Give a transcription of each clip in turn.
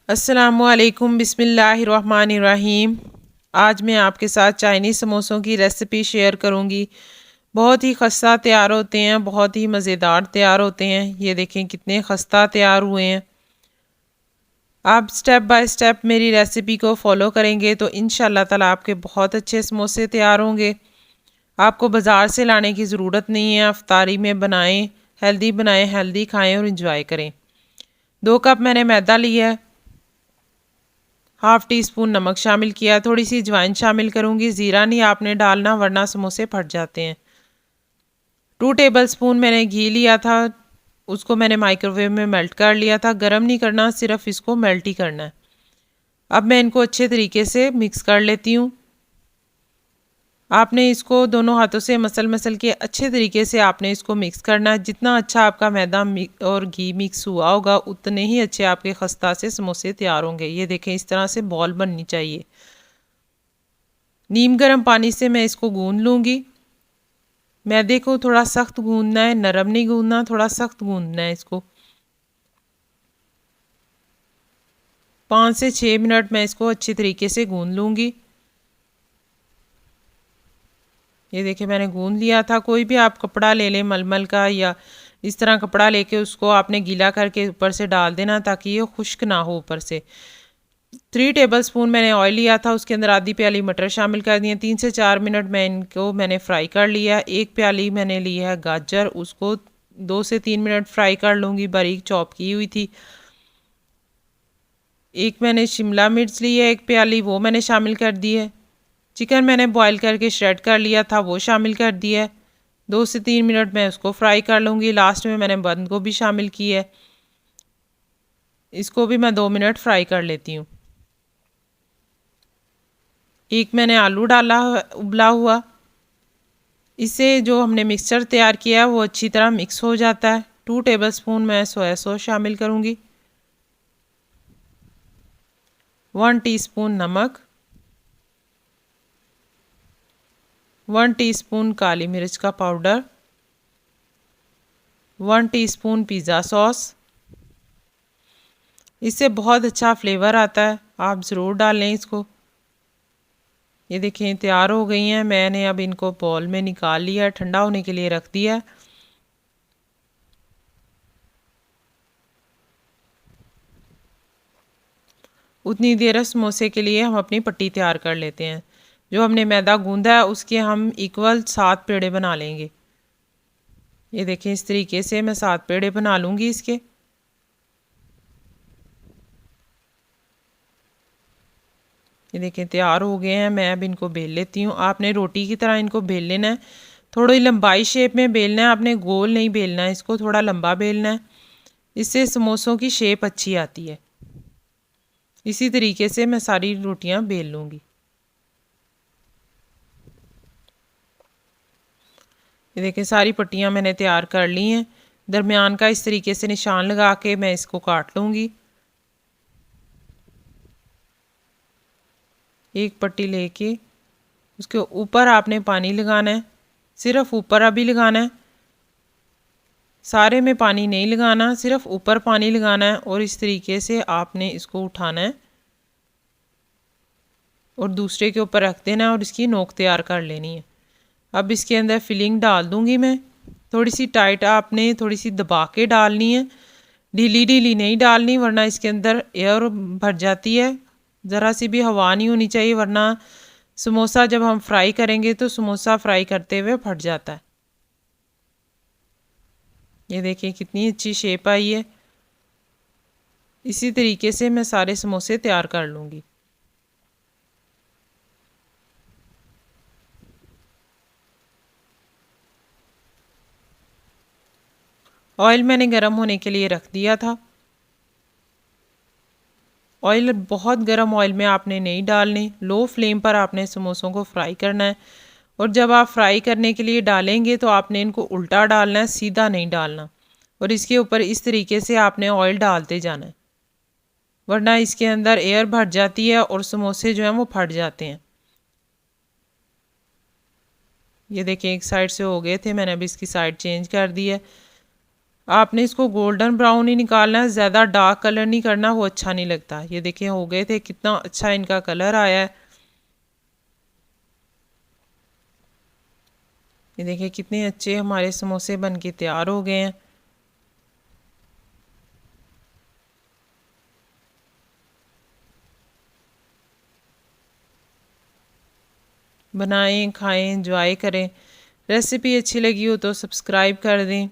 अस्सलामुअलैकुम बिस्मिल्लाहिर्रहमानिर्रहीम। आज मैं आपके साथ चाइनीज़ समोसों की रेसिपी शेयर करूंगी। बहुत ही खस्ता तैयार होते हैं, बहुत ही मज़ेदार तैयार होते हैं। ये देखें कितने खस्ता तैयार हुए हैं। आप स्टेप बाय स्टेप मेरी रेसिपी को फॉलो करेंगे तो इंशाल्लाह ताला आपके बहुत अच्छे समोसे तैयार होंगे। आपको बाज़ार से लाने की ज़रूरत नहीं है। अफ्तारी में बनाएं, हेल्दी खाएं और इंजॉय करें। 2 कप मैंने मैदा लिया है, हाफ़ टी स्पून नमक शामिल किया, थोड़ी सी अजवाइन शामिल करूँगी। ज़ीरा नहीं आपने डालना वरना समोसे फट जाते हैं। 2 टेबल स्पून मैंने घी लिया था, उसको मैंने माइक्रोवेव में मेल्ट कर लिया था। गरम नहीं करना, सिर्फ इसको मेल्ट ही करना है। अब मैं इनको अच्छे तरीके से मिक्स कर लेती हूँ। आपने इसको दोनों हाथों से मसल के अच्छे तरीके से आपने इसको मिक्स करना है। जितना अच्छा आपका मैदा और घी मिक्स हुआ होगा उतने ही अच्छे आपके खस्ता से समोसे तैयार होंगे। ये देखें इस तरह से बॉल बननी चाहिए। नीम गर्म पानी से मैं इसको गूंद लूँगी। मैदे को थोड़ा सख्त गूंदना है, नरम नहीं गूंदना, थोड़ा सख्त गूंदना है इसको। 5 से 6 मिनट मैं इसको अच्छी तरीके से गूंद लूँगी। ये देखिए मैंने गूंद लिया था। कोई भी आप कपड़ा ले लें मलमल का, या इस तरह कपड़ा लेके उसको आपने गीला करके ऊपर से डाल देना ताकि ये खुश्क ना हो ऊपर से। 3 टेबल स्पून मैंने ऑयल लिया था, उसके अंदर आधी प्याली मटर शामिल कर दिए। 3 से 4 मिनट मैंने फ्राई कर लिया। 1 प्याली मैंने ली है गाजर, उसको 2 से 3 मिनट फ्राई कर लूँगी, बारीक चॉप की हुई थी। एक मैंने शिमला मिर्च ली है 1 प्याली, वो मैंने शामिल कर दी है। चिकन मैंने बॉईल करके श्रेड कर लिया था, वो शामिल कर दिया है। 2 से 3 मिनट मैं उसको फ्राई कर लूँगी। लास्ट में मैंने बंद गोभी शामिल की है, इसको भी मैं 2 मिनट फ्राई कर लेती हूँ। एक मैंने आलू डाला उबला हुआ, इससे जो हमने मिक्सचर तैयार किया है वो अच्छी तरह मिक्स हो जाता है। 2 टेबल स्पून मैं सोया सॉस शामिल करूँगी। 1 टीस्पून नमक, 1 टीस्पून काली मिर्च का पाउडर, 1 टीस्पून पिज़्ज़ा सॉस। इससे बहुत अच्छा फ्लेवर आता है, आप ज़रूर डालें इसको। ये देखें तैयार हो गई हैं। मैंने अब इनको बॉल में निकाल लिया, ठंडा होने के लिए रख दिया। उतनी देर समोसे के लिए हम अपनी पट्टी तैयार कर लेते हैं। जो हमने मैदा गूंदा है उसके हम इक्वल 7 पेड़े बना लेंगे। ये देखें इस तरीके से मैं 7 पेड़े बना लूँगी इसके। ये देखें तैयार हो गए हैं। मैं अब इनको बेल लेती हूँ। आपने रोटी की तरह इनको बेल लेना है, थोड़ी लंबाई शेप में बेलना है, आपने गोल नहीं बेलना है, इसको थोड़ा लंबा बेलना है। इससे समोसों की शेप अच्छी आती है। इसी तरीके से मैं सारी रोटियां बेल लूँगी। ये देखें सारी पट्टियां मैंने तैयार कर ली हैं। दरमियान का इस तरीके से निशान लगा के मैं इसको काट लूँगी। एक पट्टी लेके उसके ऊपर आपने पानी लगाना है, सिर्फ ऊपर अभी लगाना है, सारे में पानी नहीं लगाना, सिर्फ ऊपर पानी लगाना है। और इस तरीके से आपने इसको उठाना है और दूसरे के ऊपर रख देना है और इसकी नोक तैयार कर लेनी है। अब इसके अंदर फिलिंग डाल दूंगी मैं। थोड़ी सी टाइट आपने थोड़ी सी दबा के डालनी है, ढीली ढीली नहीं डालनी वरना इसके अंदर एयर भर जाती है। ज़रा सी भी हवा नहीं होनी चाहिए वरना समोसा जब हम फ्राई करेंगे तो समोसा फ्राई करते हुए फट जाता है। ये देखिए कितनी अच्छी शेप आई है। इसी तरीके से मैं सारे समोसे तैयार कर लूँगी। ऑयल मैंने गर्म होने के लिए रख दिया था। ऑयल बहुत गर्म ऑयल में आपने नहीं डालने, लो फ्लेम पर आपने समोसों को फ्राई करना है। और जब आप फ्राई करने के लिए डालेंगे तो आपने इनको उल्टा डालना है, सीधा नहीं डालना। और इसके ऊपर इस तरीके से आपने ऑयल डालते जाना है वरना इसके अंदर एयर भर जाती है और समोसे जो हैं वो फट जाते हैं। ये देखिए एक साइड से हो गए थे, मैंने अभी इसकी साइड चेंज कर दी है। आपने इसको गोल्डन ब्राउन ही निकालना है, ज़्यादा डार्क कलर नहीं करना, वो अच्छा नहीं लगता। ये देखिए हो गए थे, कितना अच्छा इनका कलर आया है। ये देखिए कितने अच्छे हमारे समोसे बन के तैयार हो गए हैं। बनाएं, खाएं, एंजॉय करें। रेसिपी अच्छी लगी हो तो सब्सक्राइब कर दें।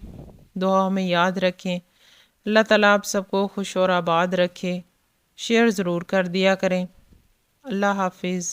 दुआ में याद रखें। अल्लाह ताला आप सबको खुश और आबाद रखे। शेयर ज़रूर कर दिया करें। अल्लाह हाफिज़।